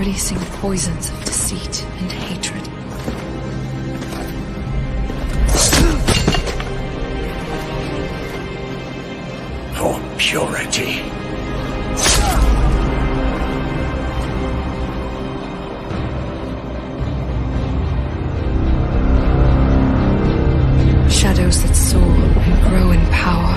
releasing poisons of deceit and hatred. For purity. Shadows that soar and grow in power.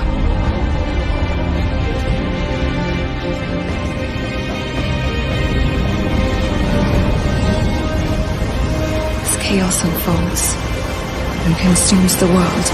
As chaos unfolds and consumes the world.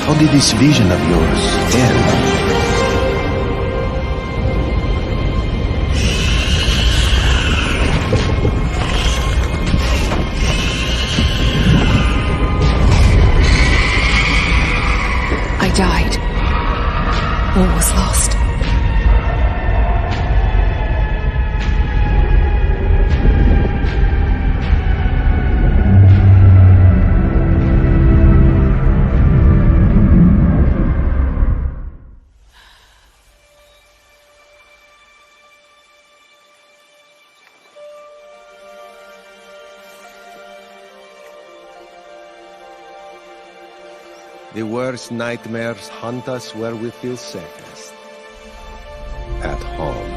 How did this vision of yours end? I died. All was lost. The worst nightmares hunt us where we feel safest. At home.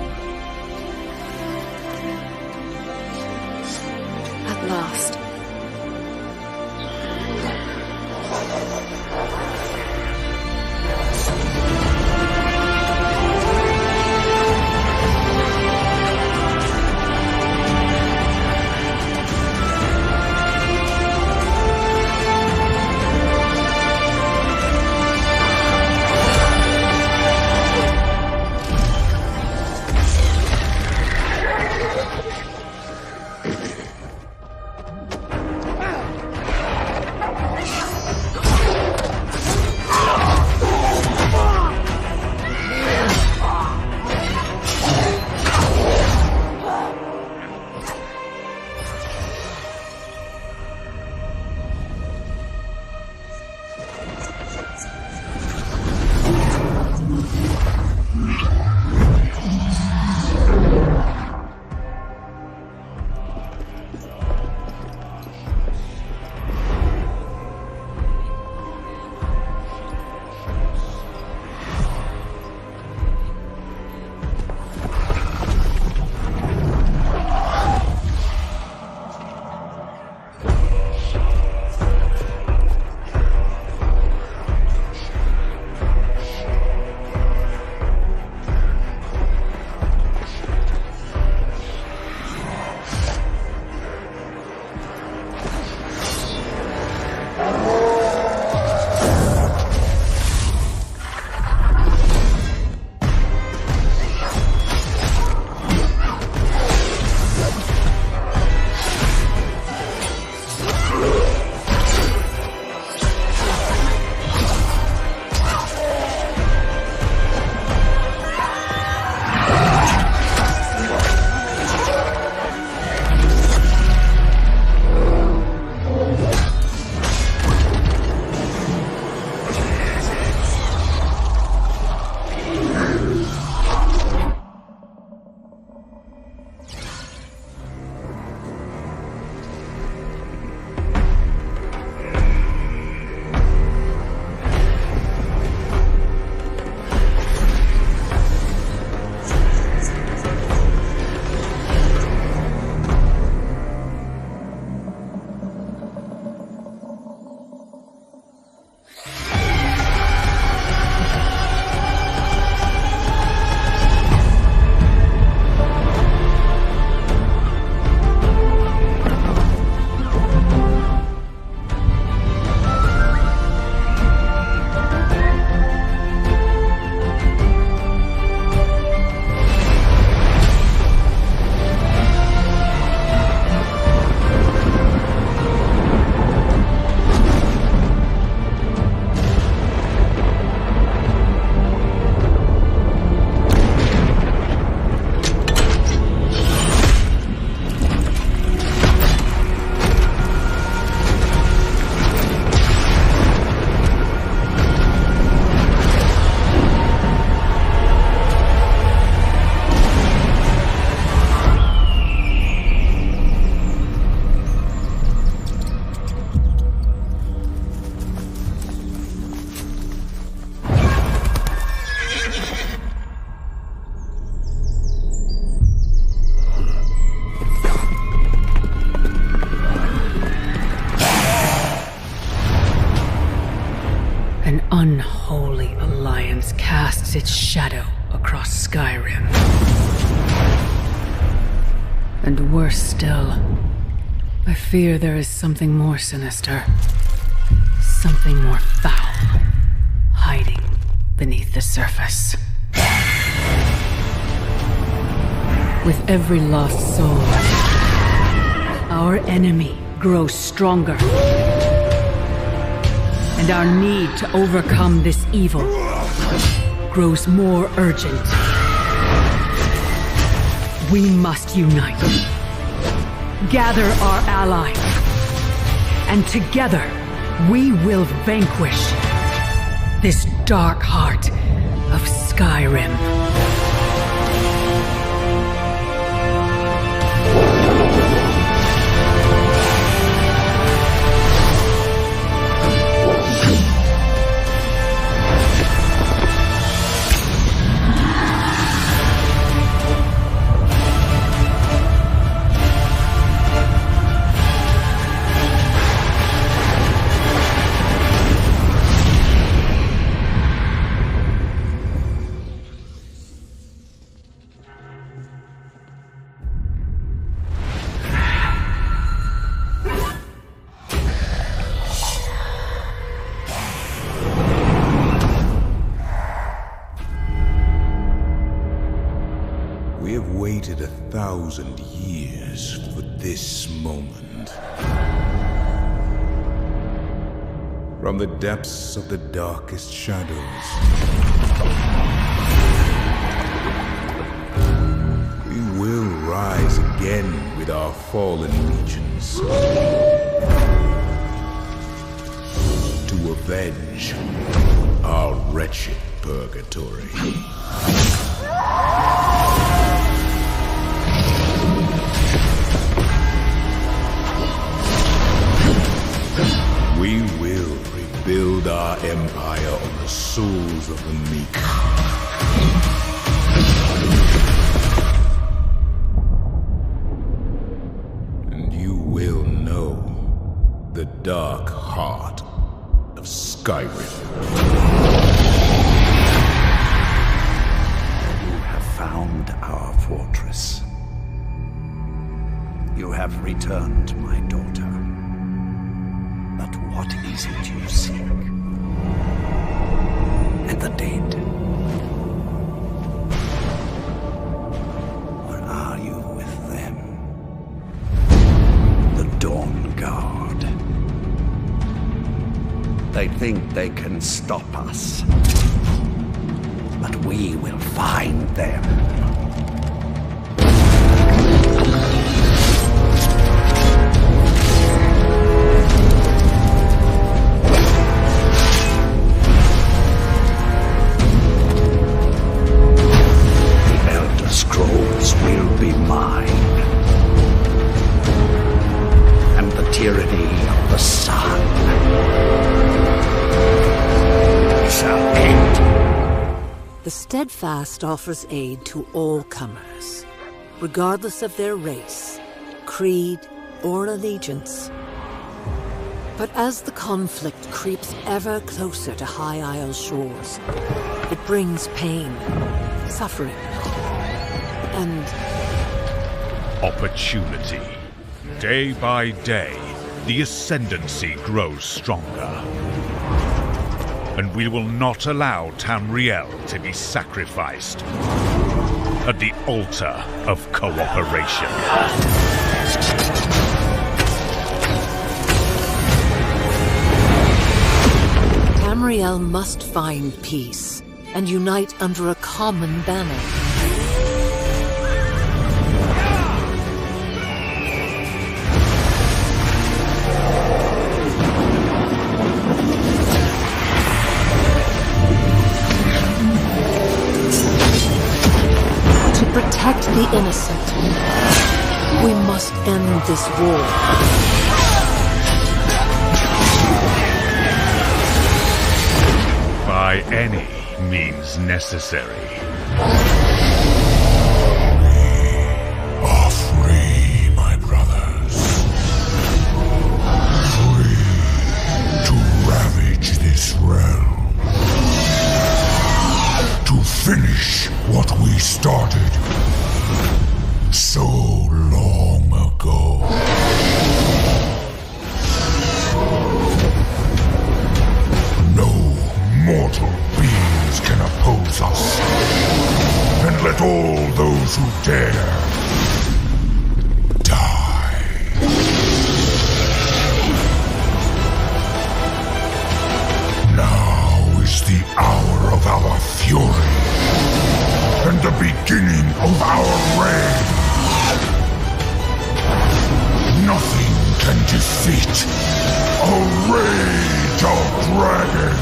At last. unholy alliance casts its shadow across Skyrim. And worse still, I fear there is something more sinister, something more foul, hiding beneath the surface. With every lost soul, our enemy grows stronger. And our need to overcome this evil grows more urgent. We must unite, gather our allies, and together we will vanquish this dark heart of Skyrim. We have waited 1,000 years for this moment. From the depths of the darkest shadows, we will rise again with our fallen legions to avenge our wretched purgatory. We will rebuild our empire on the souls of the meek. And you will know the dark heart of Skyrim. You have found our fortress. You have returned my daughter. But what is it you seek? And the dead? Or are you with them? The Dawn Guard. They think they can stop us. But we will find them. Scrolls will be mine, and the tyranny of the sun shall end. The Steadfast offers aid to all comers, regardless of their race, creed, or allegiance. But as the conflict creeps ever closer to High Isle shores, it brings pain, suffering, and opportunity. Day by day, the Ascendancy grows stronger. And we will not allow Tamriel to be sacrificed at the altar of cooperation. Tamriel must find peace and unite under a common banner. Protect the innocent. We must end this war. By any means necessary. We are free, my brothers. Free to ravage this realm. dragons can oppose us. And let all those who dare die. Now is the hour of our fury, and the beginning of our reign. Nothing can defeat a rage of dragons.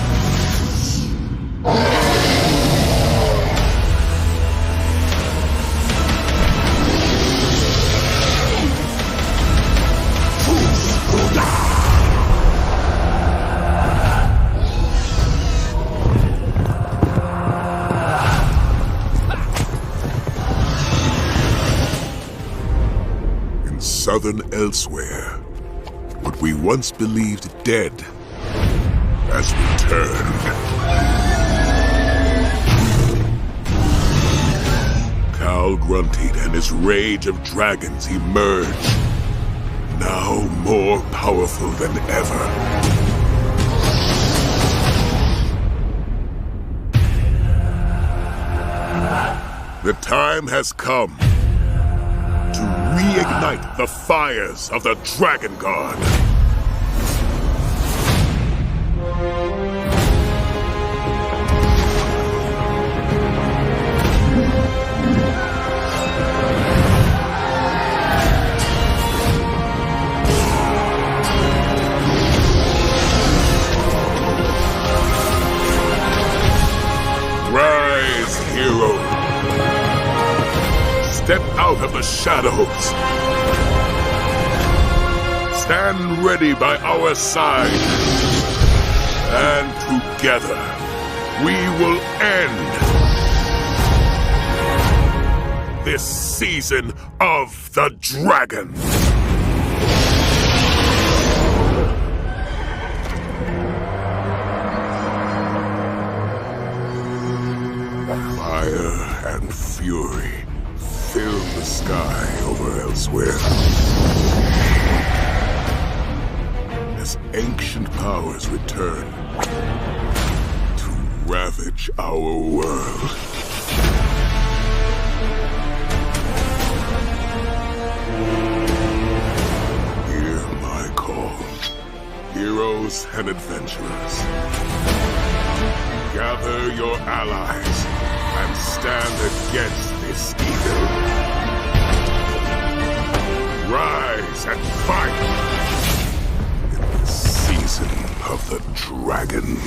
In southern Elsweyr, what we once believed dead has returned. Cal grunted and his rage of dragons emerged, now more powerful than ever. The time has come to reignite the fires of the Dragon God. Rise, hero. Step out of the shadows. Stand ready by our side. And together, we will end this season of the Dragon. Fire and fury fill the sky over Elsweyr. As ancient powers return to ravage our world. Hear my call, heroes and adventurers. Gather your allies and stand against this evil. Rise and fight in the season of the Dragon.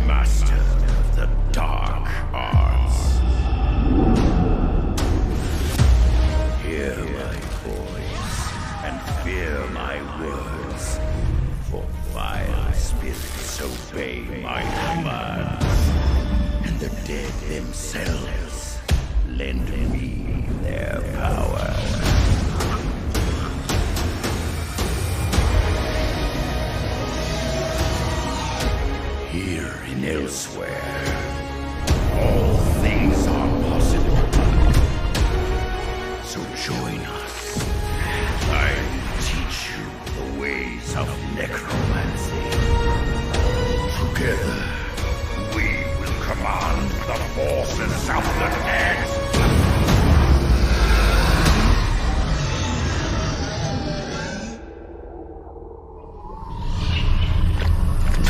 Master of the dark arts. Hear my voice and fear my words, for vile spirits obey my commands, and the dead themselves lend me their power. Here in Elsweyr, all things are possible. So join us. I will teach you the ways of necromancy. Together, we will command the forces of the dead.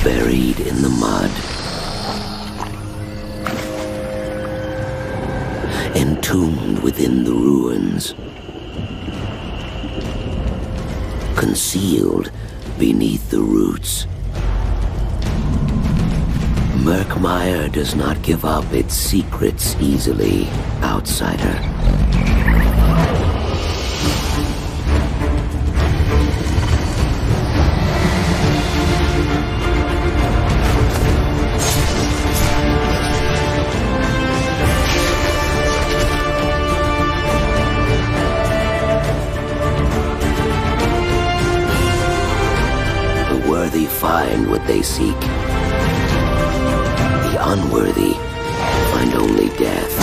Buried in the mud, entombed within the ruins, concealed beneath the roots. Murkmire does not give up its secrets easily, outsider. find what they seek. The unworthy find only death.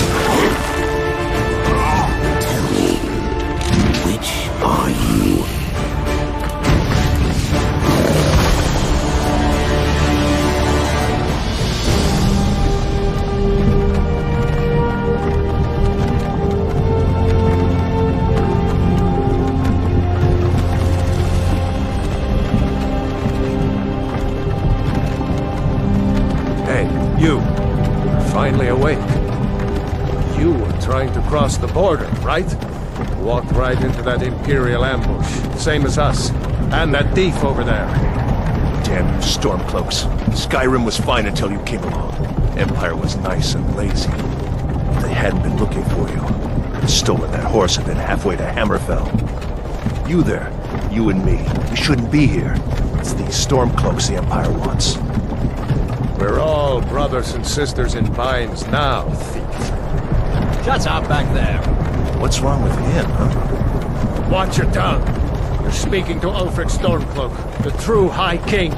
Tell me, which are you? You, you're finally awake. You were trying to cross the border, right? Walked right into that Imperial ambush, same as us. And that thief over there. Damn you Stormcloaks. Skyrim was fine until you came along. Empire was nice and lazy. If they hadn't been looking for you, could have stolen that horse and been halfway to Hammerfell. You there, you and me, we shouldn't be here. It's these Stormcloaks the Empire wants. We're all brothers and sisters in binds now, thief. Shut up back there. What's wrong with him, huh? Watch your tongue. You're speaking to Ulfric Stormcloak, the true High King.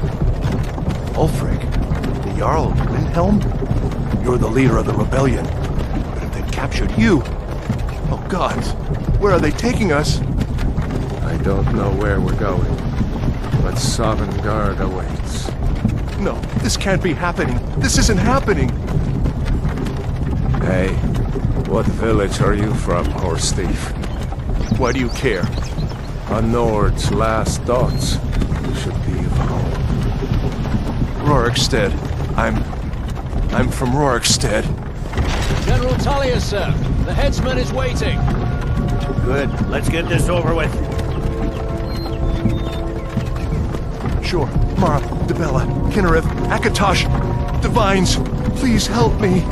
Ulfric? The Jarl of Windhelm? You're the leader of the rebellion. But if they've captured you... Oh gods, where are they taking us? I don't know where we're going, but Sovngarde awaits. No, this can't be happening. This isn't happening. Hey, what village are you from, horse thief? Why do you care? A Nord's last thoughts should be of home. Rorikstead. I'm from Rorikstead. General Tullius, sir. The headsman is waiting. Good. Let's get this over with. Sure. Mara, Debella, Kinnereth, Akatosh, Divines, please help me.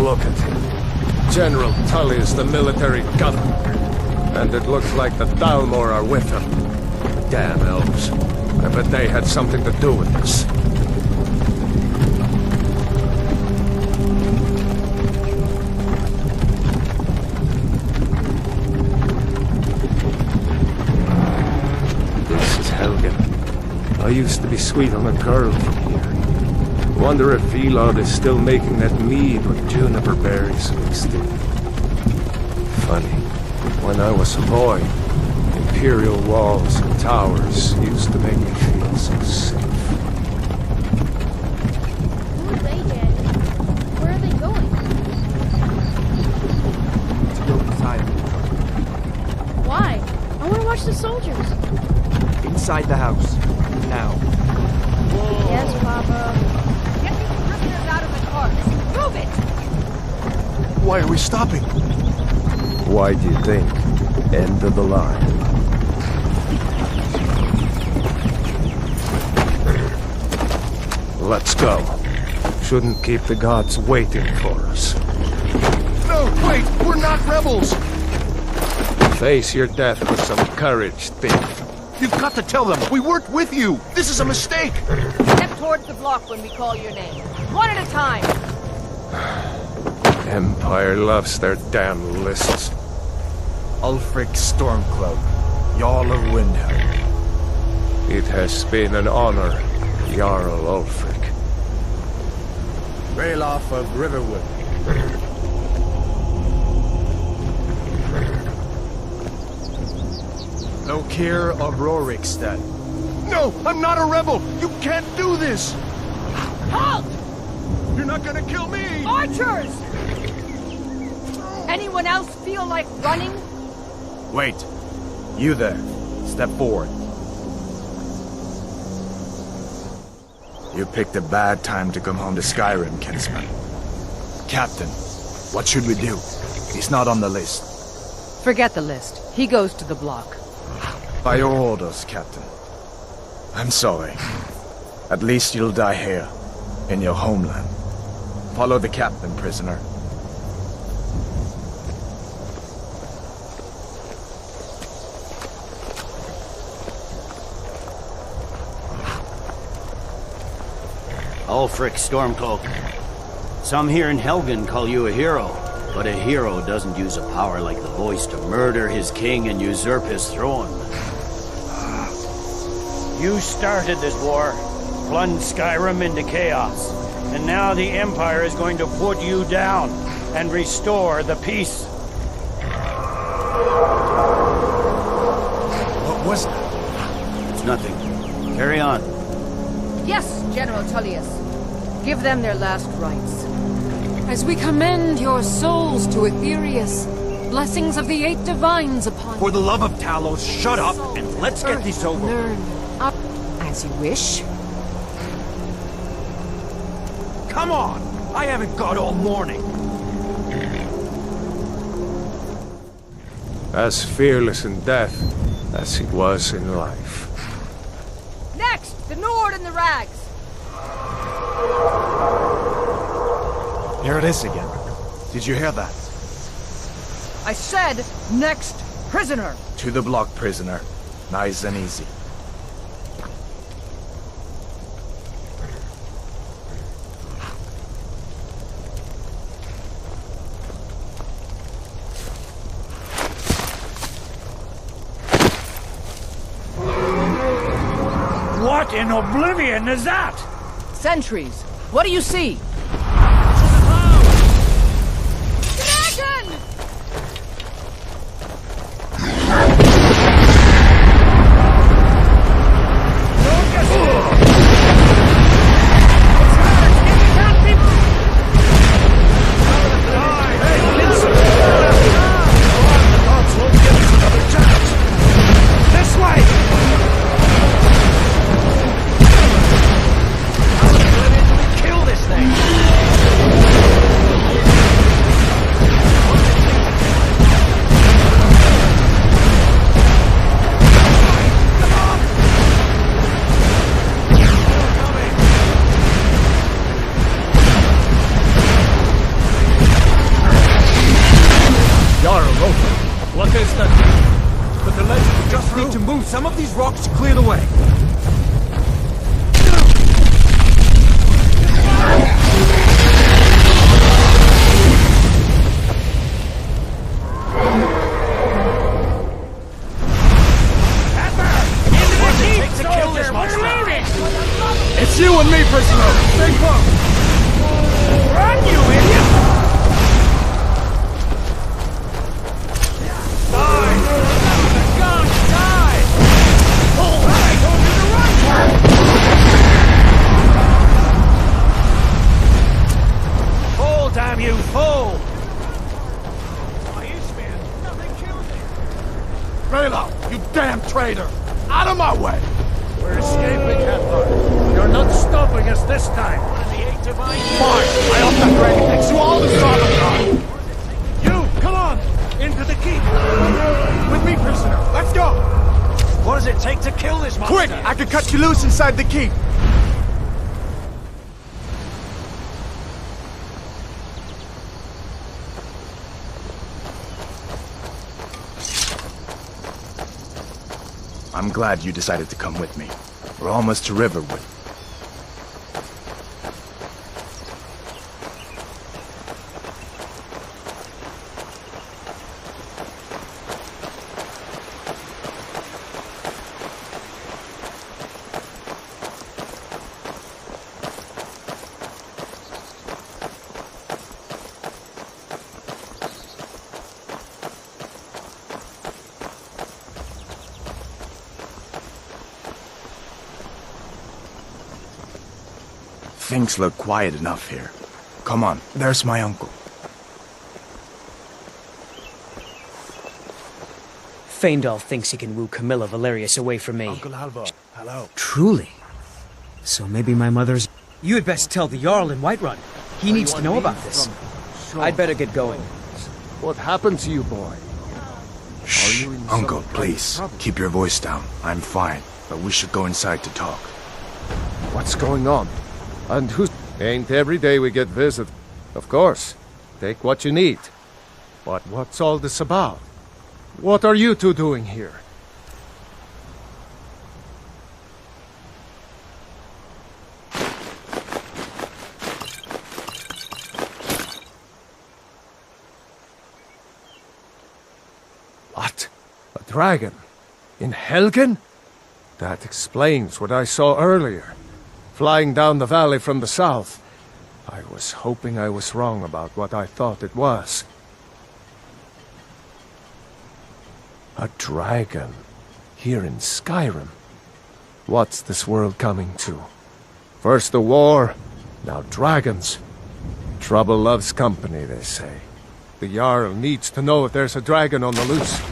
Look at him. General Tullius, the military governor. And it looks like the Thalmor are with him. Damn elves. I bet they had something to do with this. I used to be sweet on a girl from here. Wonder if Elod is still making that mead with juniper berries mixed in. Funny, when I was a boy, Imperial walls and towers used to make me feel so safe. Who are they, Daddy? Where are they going? To go inside. Why? I want to watch the soldiers. Inside the house. Now. Whoa. Yes, Papa. Get these prisoners out of the cars. Move it! Why are we stopping? Why do you think? End of the line. Let's go. Shouldn't keep the gods waiting for us. No, wait! We're not rebels! Face your death with some courage, thief. You've got to tell them! We weren't with you! This is a mistake! Step towards the block when we call your name. One at a time! Empire loves their damn lists. Ulfric Stormcloak, Jarl of Windhelm. It has been an honor, Jarl Ulfric. Ralof of Riverwood. Lokir of Rorikstead. No! I'm not a rebel! You can't do this! Halt! You're not gonna kill me! Archers! Anyone else feel like running? Wait. You there. Step forward. You picked a bad time to come home to Skyrim, kinsman. Captain, what should we do? He's not on the list. Forget the list. He goes to the block. By your orders, Captain. I'm sorry. At least you'll die here, in your homeland. Follow the captain, prisoner. Ulfric Stormcloak. Some here in Helgen call you a hero, But a hero doesn't use a power like the voice to murder his king and usurp his throne. You started this war, plunged Skyrim into chaos, and now the Empire is going to put you down and restore the peace. What was that? It's nothing. Carry on. Yes, General Tullius. Give them their last rites. As we commend your souls to Aetherius, blessings of the eight divines upon For the love of Talos, shut up and let's get this over with. Learn up as you wish. Come on! I haven't got all morning. As fearless in death as he was in life. Next, the Nord and the Rags. Here it is again. Did you hear that? I said, next prisoner. To the block, prisoner. Nice and easy. What in Oblivion is that? Sentries, what do you see? Dragon! What is that? But the legends just need to move some of these rocks to clear the way. It's you and me, prisoner! Stay close! Run, you idiot! Die! Gun, die! Pull! I told you to run! Pull, damn you, pull! Nothing kills me! Raylo, you damn traitor! Out of my way! We're escaping, Catler. You're not stopping us this time. Fine, I off that dragon next to all the Sodom. You, come on! Into the keep! With me, prisoner. Let's go! What does it take to kill this monster? Quick! I can cut you loose inside the keep! I'm glad you decided to come with me. We're almost to Riverwood. Things look quiet enough here. Come on, there's my uncle. Feindal thinks he can woo Camilla Valerius away from me. Uncle Alvo, hello. Truly? So maybe my mother's... You had best tell the Jarl in Whiterun. He needs to know about this. I'd better get going. What happened to you, boy? Shh, Uncle, please. Keep your voice down. I'm fine, but we should go inside to talk. What's going on? And who's... Ain't every day we get visit. Of course. Take what you need. But what's all this about? What are you two doing here? What? A dragon? In Helgen? That explains what I saw earlier. Flying down the valley from the south. I was hoping I was wrong about what I thought it was. A dragon. Here in Skyrim. What's this world coming to? First the war, now dragons. Trouble loves company, they say. The Jarl needs to know if there's a dragon on the loose.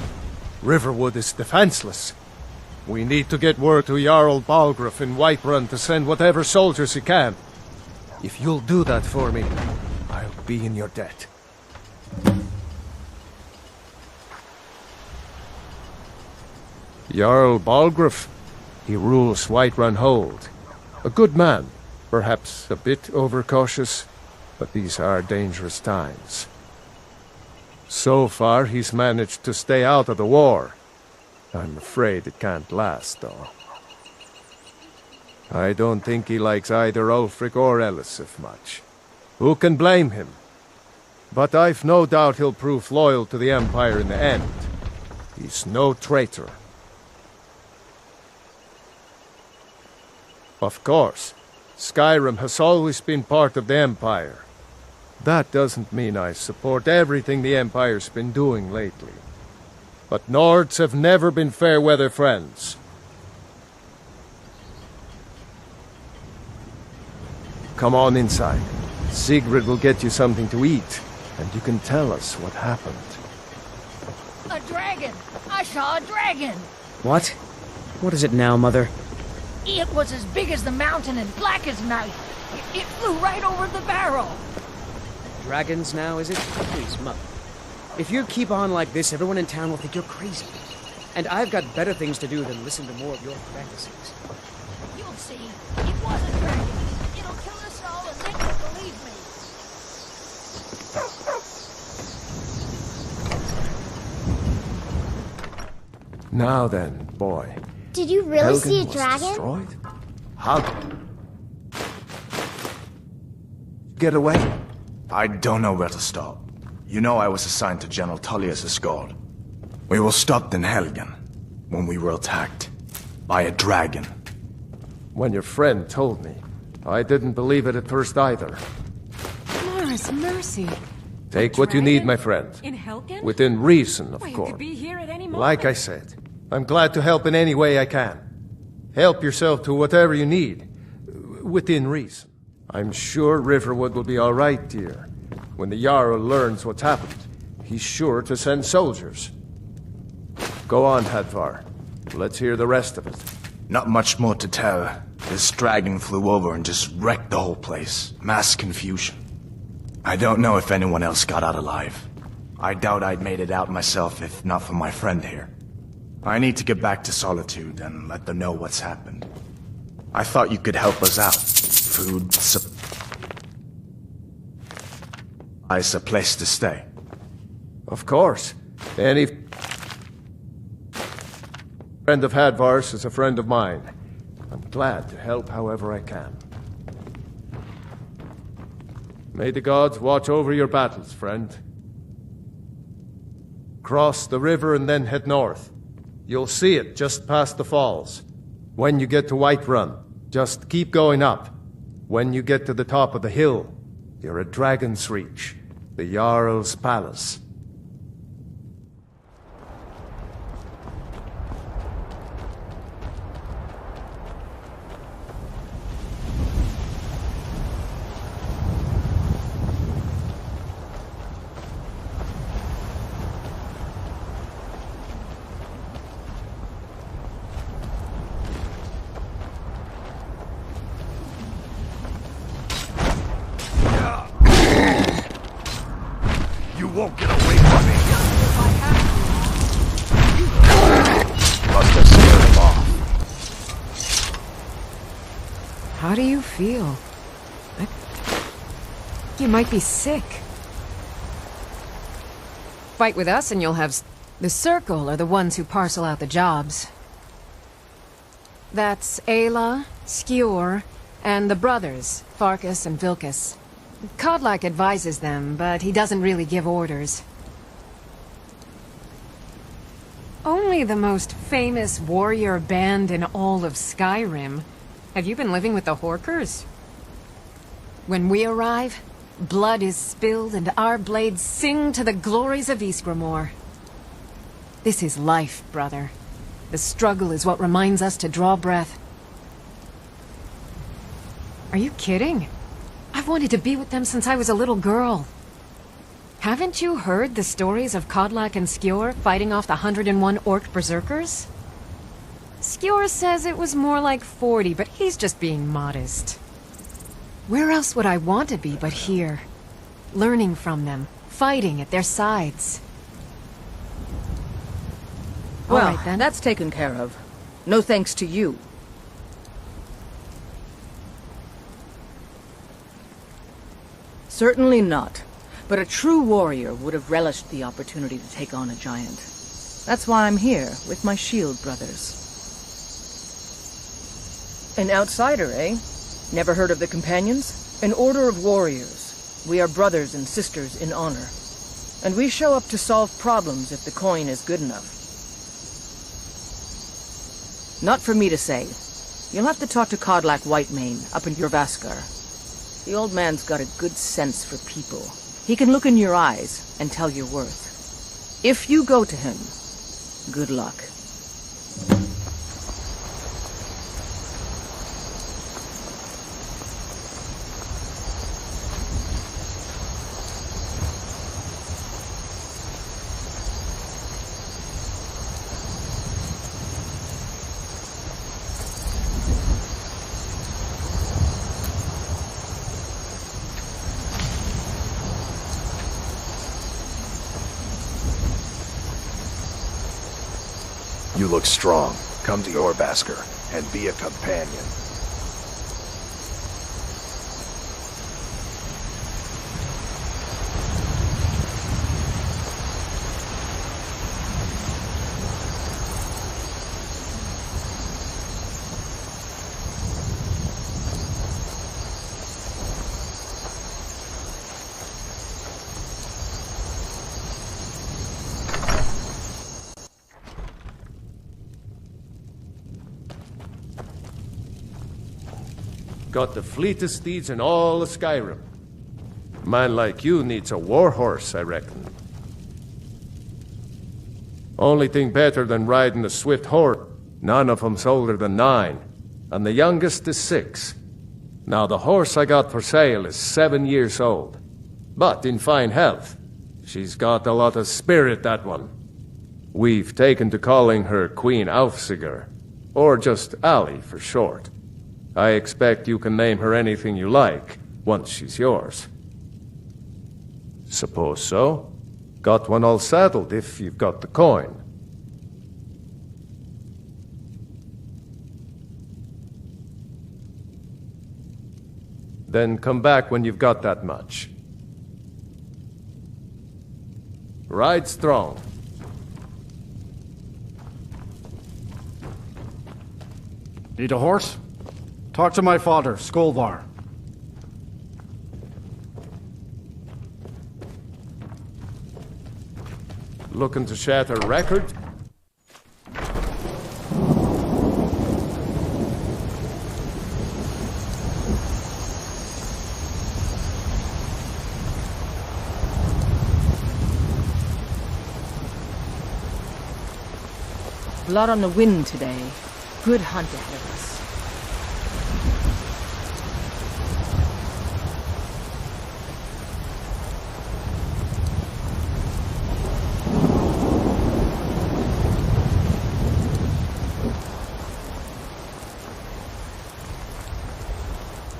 Riverwood is defenseless. We need to get word to Jarl Balgruuf in Whiterun to send whatever soldiers he can. If you'll do that for me, I'll be in your debt. Jarl Balgruuf. He rules Whiterun Hold. A good man, perhaps a bit overcautious, but these are dangerous times. So far, he's managed to stay out of the war. I'm afraid it can't last, though. I don't think he likes either Ulfric or Elisif much. Who can blame him? But I've no doubt he'll prove loyal to the Empire in the end. He's no traitor. Of course, Skyrim has always been part of the Empire. That doesn't mean I support everything the Empire's been doing lately. But Nords have never been fair-weather friends. Come on inside. Sigrid will get you something to eat, and you can tell us what happened. A dragon! I saw a dragon! What? What is it now, Mother? It was as big as the mountain and black as night. It flew right over the barrel. Dragons now, is it? Please, Mother. If you keep on like this, everyone in town will think you're crazy. And I've got better things to do than listen to more of your fantasies. You'll see. It was a dragon. It'll kill us all and then you'll believe me. Now then, boy. Did you really Helgen see a was dragon? Destroyed? How? Get away? I don't know where to start. You know I was assigned to General Tullius' guard. We were stopped in Helgen when we were attacked by a dragon. When your friend told me, I didn't believe it at first either. Morris, mercy. Take what you need, my friend. In Helgen? Within reason, of Well, you course. could be here at any moment. Like I said, I'm glad to help in any way I can. Help yourself to whatever you need, within reason. I'm sure Riverwood will be all right, dear. When the Jarl learns what's happened, he's sure to send soldiers. Go on, Hadvar. Let's hear the rest of it. Not much more to tell. This dragon flew over and just wrecked the whole place. Mass confusion. I don't know if anyone else got out alive. I doubt I'd made it out myself if not for my friend here. I need to get back to Solitude and let them know what's happened. I thought you could help us out. Food, a place to stay. Of course. Any friend of Hadvar's is a friend of mine. I'm glad to help however I can. May the gods watch over your battles, friend. Cross the river and then head north. You'll see it just past the falls. When you get to Whiterun, just keep going up. When you get to the top of the hill, you're at Dragon's Reach, the Jarl's palace. Won't get away from me. Must have scared him off. How do you feel? You might be sick. Fight with us and you'll have... The Circle are the ones who parcel out the jobs. That's Ayla, Skjor, and the brothers, Farkas and Vilkas. Kodlak advises them, but he doesn't really give orders. Only the most famous warrior band in all of Skyrim. Have you been living with the Horkers? When we arrive, blood is spilled and our blades sing to the glories of Greymoor. This is life, brother. The struggle is what reminds us to draw breath. Are you kidding? I've wanted to be with them since I was a little girl. Haven't you heard the stories of Kodlak and Skjor fighting off the 101 orc berserkers? Skjor says it was more like 40, but he's just being modest. Where else would I want to be but here? Learning from them, fighting at their sides. Well, All right, then. that's taken care of. No thanks to you. Certainly not. But a true warrior would have relished the opportunity to take on a giant. That's why I'm here, with my shield brothers. An outsider, eh? Never heard of the Companions? An order of warriors. We are brothers and sisters in honor. And we show up to solve problems if the coin is good enough. Not for me to say. You'll have to talk to Kodlak Whitemane up in Jorvaskar. The old man's got a good sense for people. He can look in your eyes and tell your worth. If you go to him, good luck. You look strong. Come to Jorvaskar and be a companion. Got the fleetest steeds in all of Skyrim. A man like you needs a war horse, I reckon. Only thing better than riding a swift horse. None of 'em's older than 9, and the youngest is 6. Now the horse I got for sale is 7 years old, but in fine health. She's got a lot of spirit, that one. We've taken to calling her Queen Aufsiger, or just Ali for short. I expect you can name her anything you like, once she's yours. Suppose so. Got one all saddled if you've got the coin. Then come back when you've got that much. Ride strong. Need a horse? Talk to my father, Skolvar. Looking to shatter a record? Blood on the wind today. Good hunt ahead of us.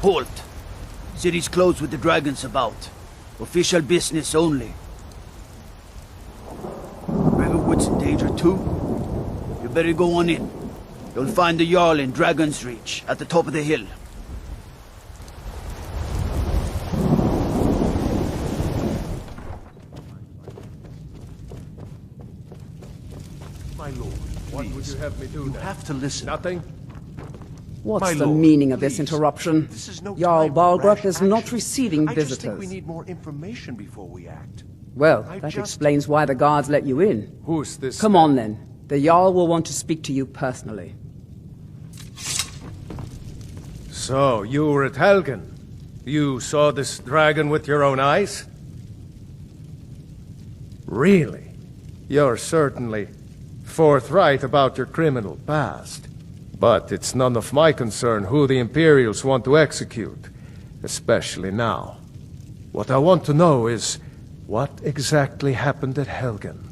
Halt! City's closed with the dragons about. Official business only. Riverwood's in danger too? You better go on in. You'll find the Jarl in Dragon's Reach, at the top of the hill. My lord, what would you have me do now? You have to listen. Nothing? What's the meaning of this interruption? Jarl Balgruuf is not receiving visitors. I just think we need more information before we act. Well, that explains why the guards let you in. Who's this? Come on then. The Jarl will want to speak to you personally. So, you were at Helgen. You saw this dragon with your own eyes? Really? You're certainly forthright about your criminal past. But it's none of my concern who the Imperials want to execute, especially now. What I want to know is, what exactly happened at Helgen?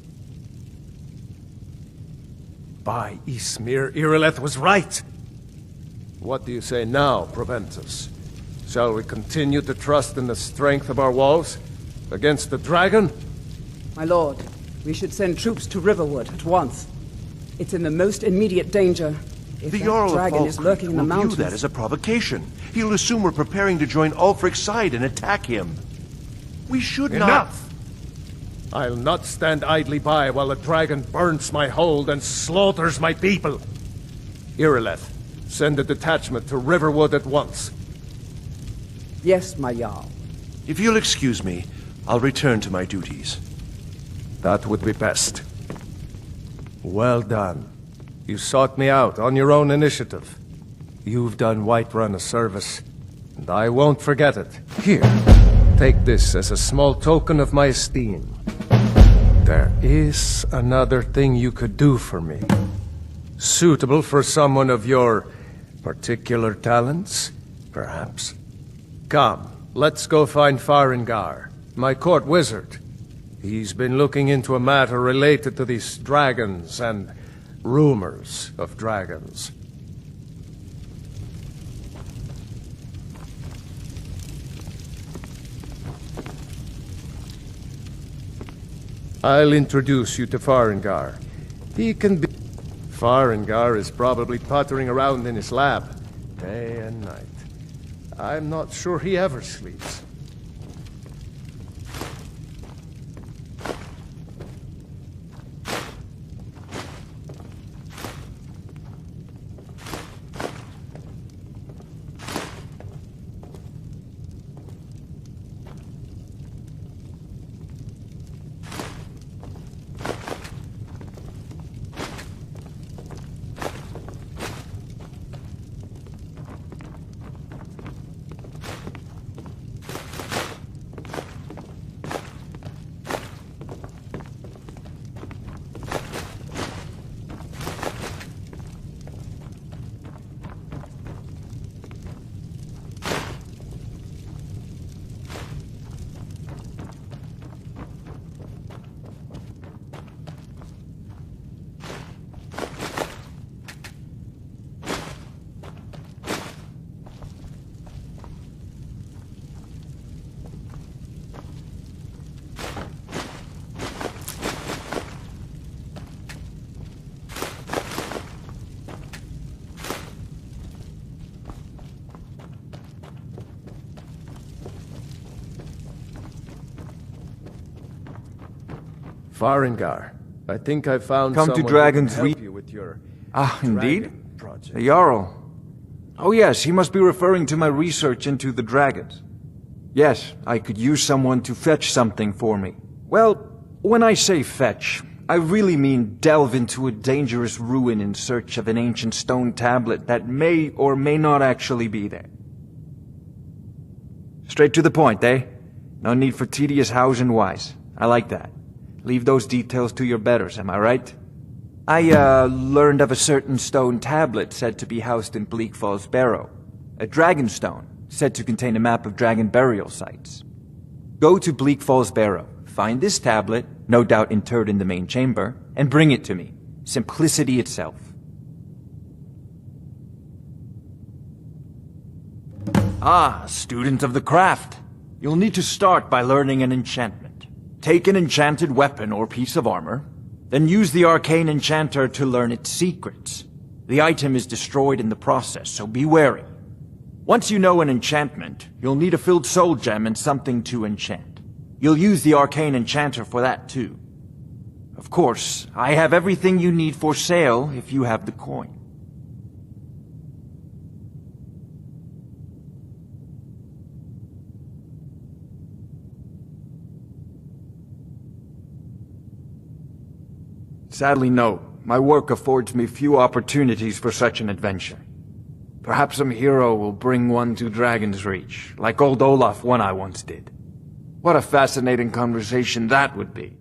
By Ysmir, Irileth was right! What do you say now, Proventus? Shall we continue to trust in the strength of our walls? Against the dragon? My lord, we should send troops to Riverwood at once. It's in the most immediate danger. If The that Jarl of dragon is Falkreath lurking in the will view mountains... that as a provocation. He'll assume we're preparing to join Ulfric's side and attack him. We should not... Enough! I'll not stand idly by while the dragon burns my hold and slaughters my people. Irileth, send a detachment to Riverwood at once. Yes, my Jarl. If you'll excuse me, I'll return to my duties. That would be best. Well done. You sought me out on your own initiative. You've done Whiterun a service, and I won't forget it. Here, take this as a small token of my esteem. There is another thing you could do for me. Suitable for someone of your particular talents, perhaps. Come, let's go find Farengar, my court wizard. He's been looking into a matter related to these dragons and rumors of dragons. I'll introduce you to Farengar. He can be... Farengar is probably puttering around in his lab, day and night. I'm not sure he ever sleeps. Farengar, I think I found Come someone to Dragon's who can Reach. help you with your Indeed? project. The Jarl. Oh yes, he must be referring to my research into the dragons. Yes, I could use someone to fetch something for me. Well, when I say fetch, I really mean delve into a dangerous ruin in search of an ancient stone tablet that may or may not actually be there. Straight to the point, eh? No need for tedious hows and whys. I like that. Leave those details to your betters, am I right? I, learned of a certain stone tablet said to be housed in Bleak Falls Barrow. A dragon stone, said to contain a map of dragon burial sites. Go to Bleak Falls Barrow, find this tablet, no doubt interred in the main chamber, and bring it to me. Simplicity itself. Ah, student of the craft. You'll need to start by learning an enchantment. Take an enchanted weapon or piece of armor, then use the arcane enchanter to learn its secrets. The item is destroyed in the process, so be wary. Once you know an enchantment, you'll need a filled soul gem and something to enchant. You'll use the arcane enchanter for that too. Of course, I have everything you need for sale if you have the coin. Sadly, no. my work affords me few opportunities for such an adventure. Perhaps some hero will bring one to Dragon's Reach, like old Olaf one I once did. What a fascinating conversation that would be.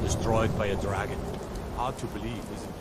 Destroyed by a dragon. Hard to believe, isn't it?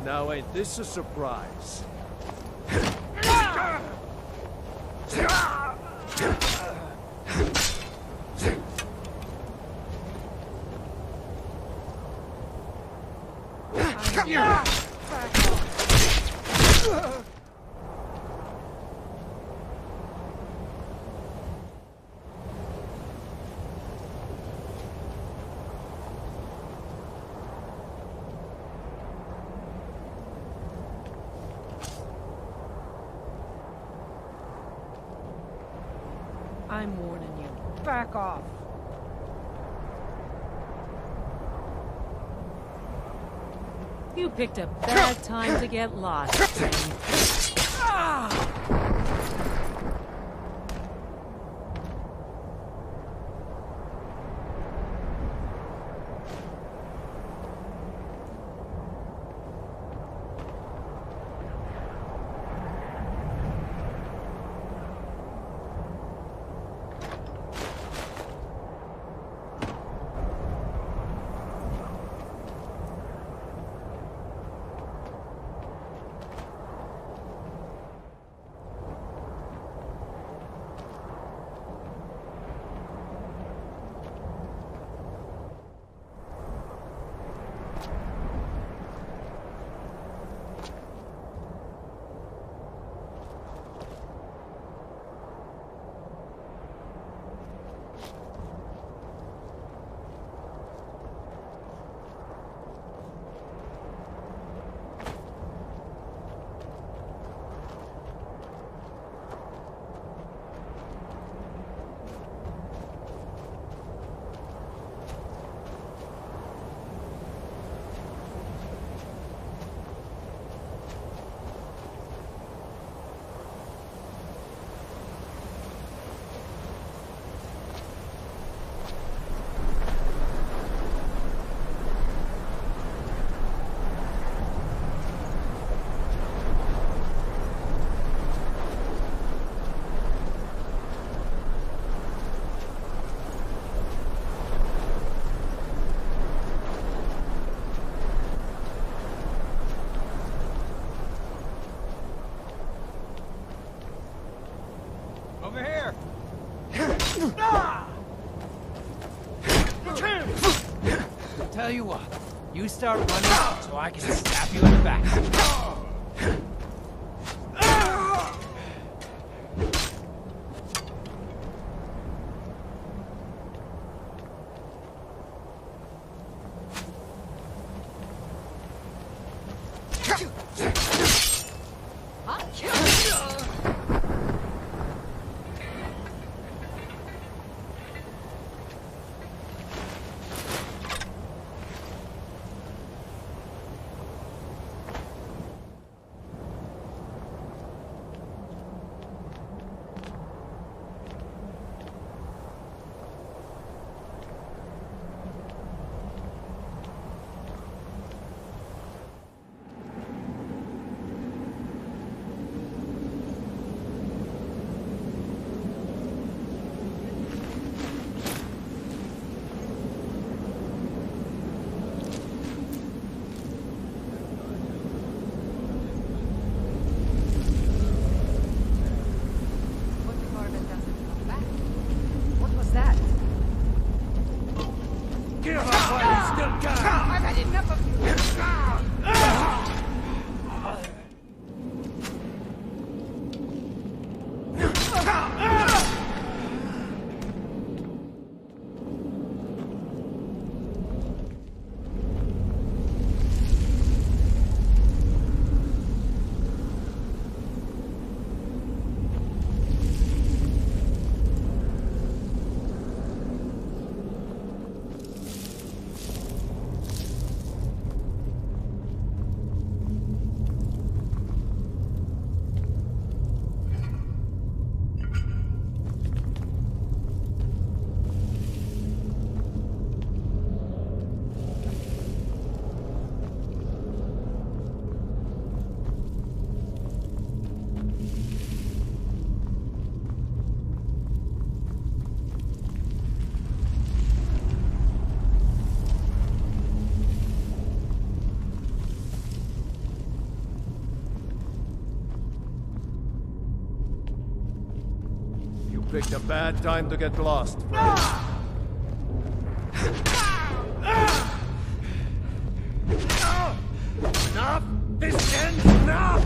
Now ain't this a surprise? I'm warning you. Back off. You picked a bad time to get lost, friend. Over here! Tell you what, you start running so I can stab you in the back. picked a bad time to get lost. Enough! This ends now!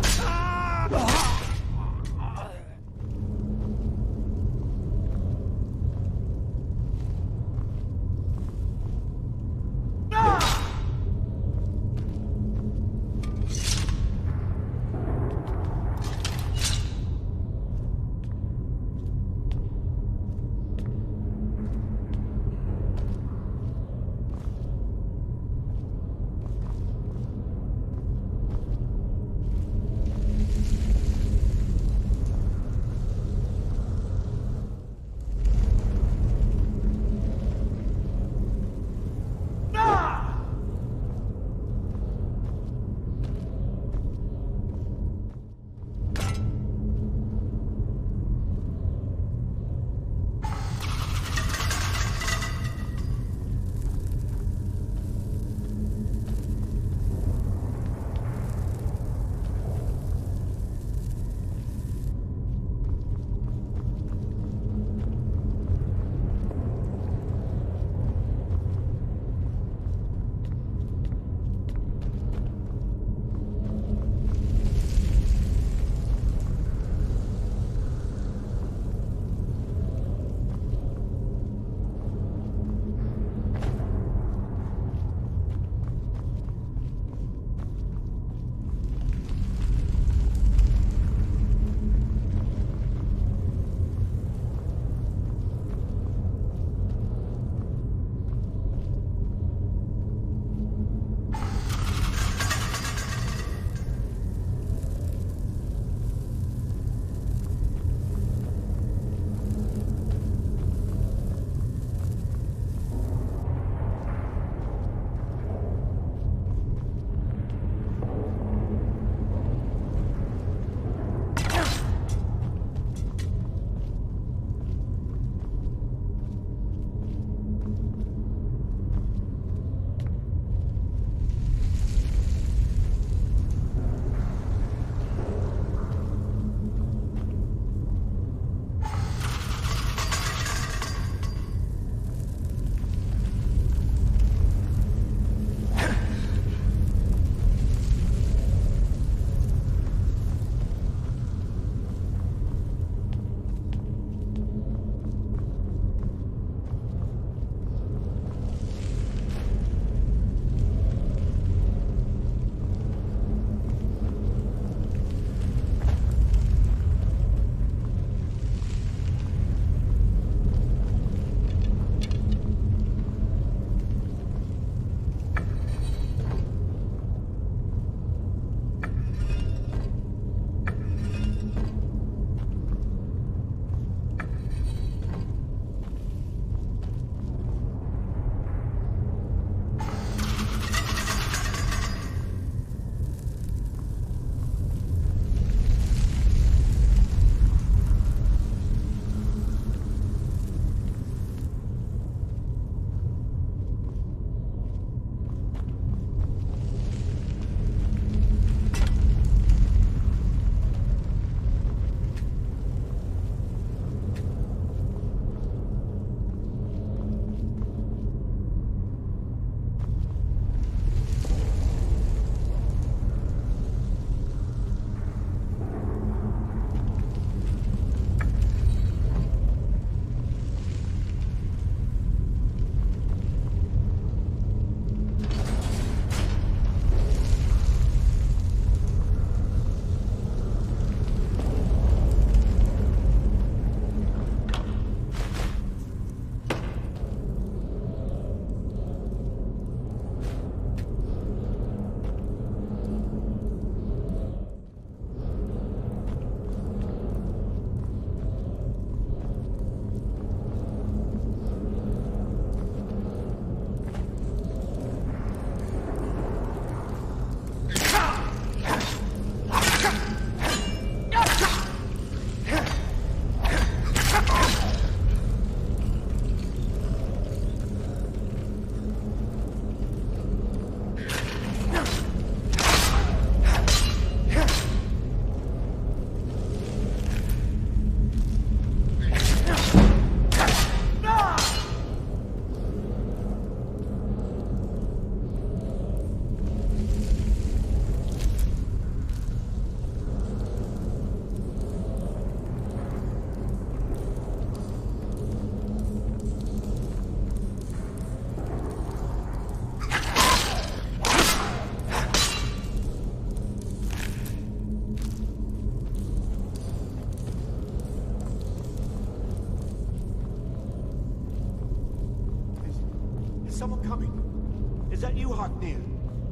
Is that you, Haknir?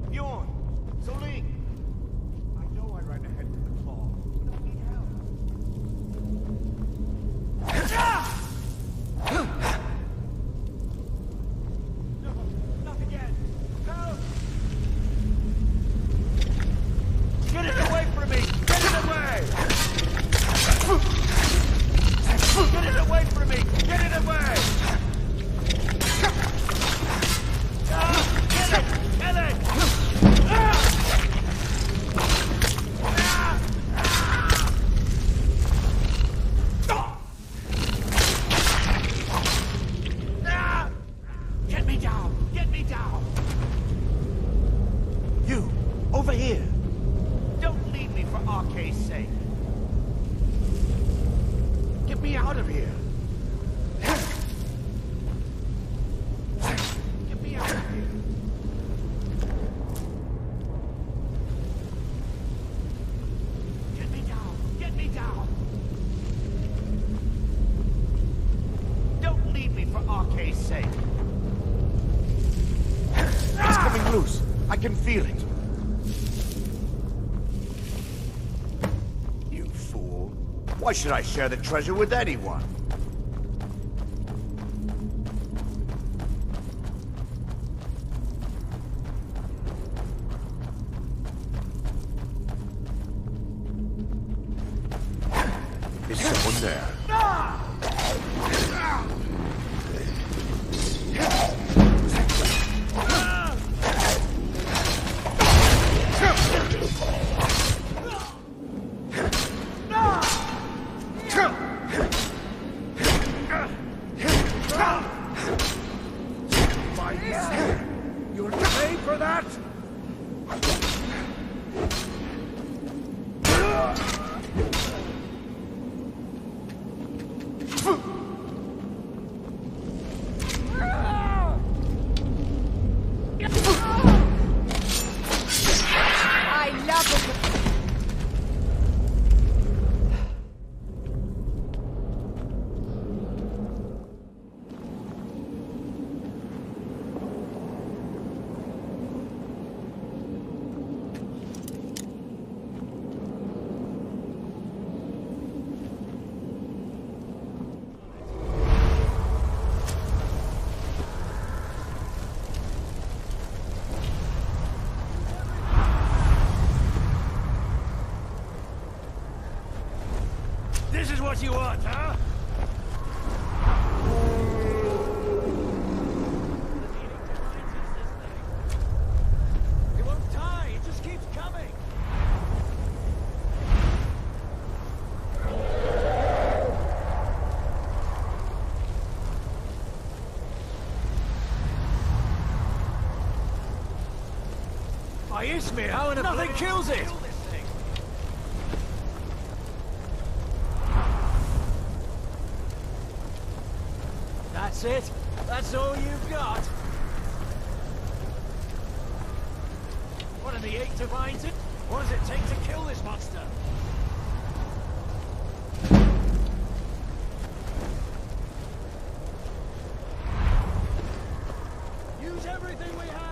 Bjorn? Soling? I know I ran ahead with the claw, but I need help. No, not again! Help! Get it away from me! Get it away! Get it away from me! Get it away! Get it! Get it! Get me down! Get me down! You, over here! Don't leave me for Arcade's sake! Get me out of here! Get me out of here! Get me down! Get me down! Don't leave me for Arcade's sake! It's coming loose! I can feel it! You fool! Why should I share the treasure with anyone? Is someone there? You'll pay for that! I love it. This is what you want, huh? It won't die, it just keeps coming. By Ismir, how in a nothing kills it! That's it? That's all you've got? What are the 8 divines? What does it take to kill this monster? Use everything we have!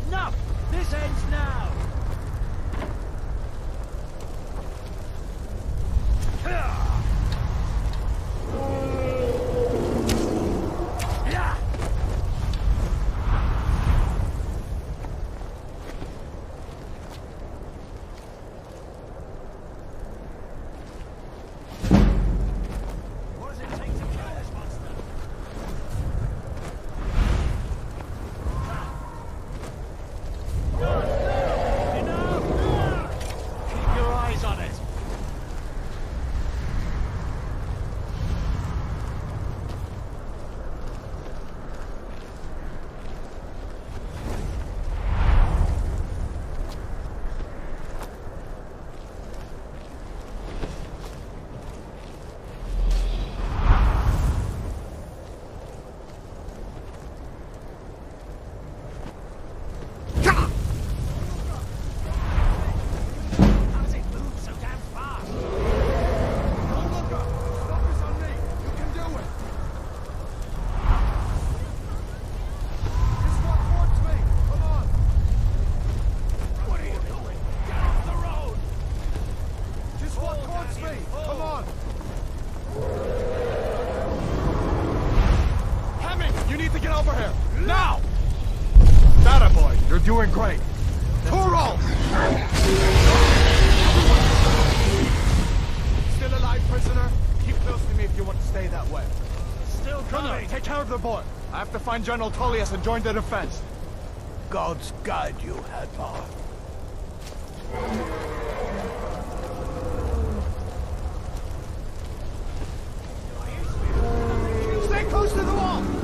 Enough! This ends now! doing great. Two rolls! Still alive, prisoner? Keep close to me if you want to stay that way. Still coming! Take care of the boy. I have to find General Tullius and join the defense. Gods guide you, Hadvar. Stay close to the wall!